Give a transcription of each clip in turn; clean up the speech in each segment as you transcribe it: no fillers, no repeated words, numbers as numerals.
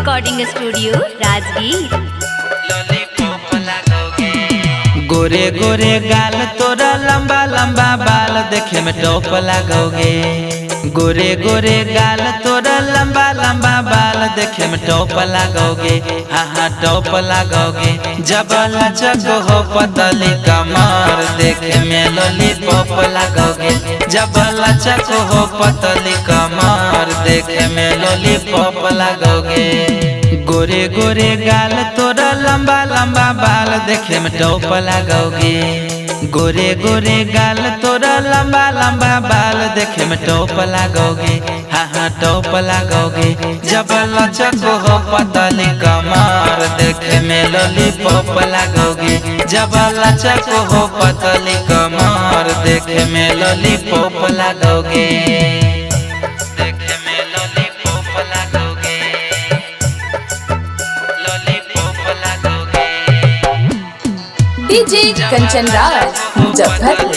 Recording studio Rajgir. गोरे गोरे गाल तोरा लंबा लंबा बाल देखे में टॉप लगोगे। गोरे गोरे गाल तोरा लंबा लंबा बाल देखे में टॉप लगोगे। हाँ हाँ टॉप लगोगे। जब लचक हो पतली कमर देखे में लॉलीपॉप लगोगे। जब लचक हो पतली कमर देखे में लॉलीपॉप लगोगे। गोरे गोरे गाल तोरा लंबा लंबा बाल देखे में टॉप लगोगे। गोरे गोरे गाल तोरा लंबा लंबा बाल देखे में टॉप लगोगे। हाँ हाँ टॉप लगोगे। जब लचक हो पतली कमर देखे में लॉलीपॉप लगोगे। जब लचक हो पतली कमर देखे में लॉलीपॉप लगोगे। डीजे कंचन राज मुजफ्फरपुर।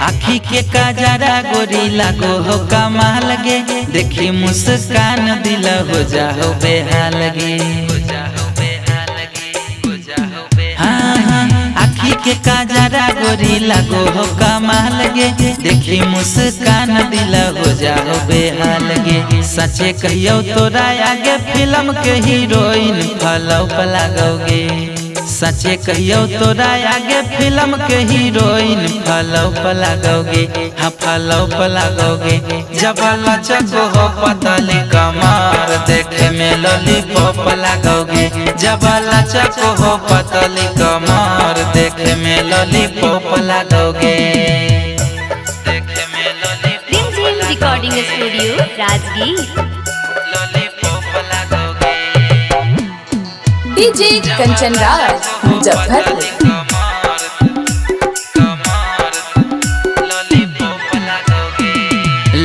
आखी के काजरा गोरी लागो हो कमाल गे। देखी मुस्कान दिल हो जाओ बेहाल गे। हाँ हाँ आखी के काजरा गोरी लागो हो कमाल गे। देखी मुस्कान दिल हो जाओ बेहाल गे। सचे कहियो तोरा आगे फिल्म के हीरोइन फलौप लगोगे। सचे कहियो तोरा आगे फिल्म के हीरोइन फलौप लगोगे। हाँ फलौप लगोगे। जब लचक हो पतली कमर देखे में लॉलीपॉप लगोगे। जब लचक हो पतली कमर देखे में लॉलीपॉप लगोगे। Recording studio Rajgir. DJ Kanchan Raj Muzaffarpur.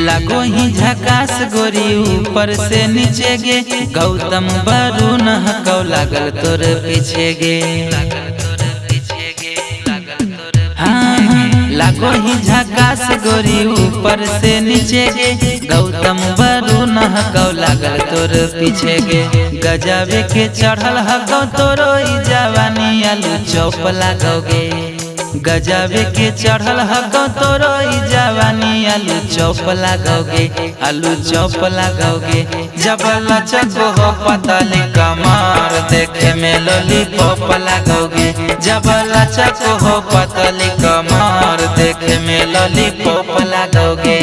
लगो ही झकास गोरी ऊपर से नीचे गे। गौतम वरुण हकौ लागल तोर पीछे गे। हाँ लगो ही झकास गोरी ऊपर से नीचे गे। गौतम वरुण हकौ लागल तोर पीछे गे। गजबे के चढ़ल हकौ तोरो जवानी आलू चौप लगोगे। गजबे के चढ़ल हकौ तोरो जवानी आलू चौप लगोगे। आलू चौप लगोगे। जब लचक हो पतली कमर देखे में लॉलीपॉप लगोगे। जब लचक हो पतली कमर देखे में लॉलीपॉप लगोगे।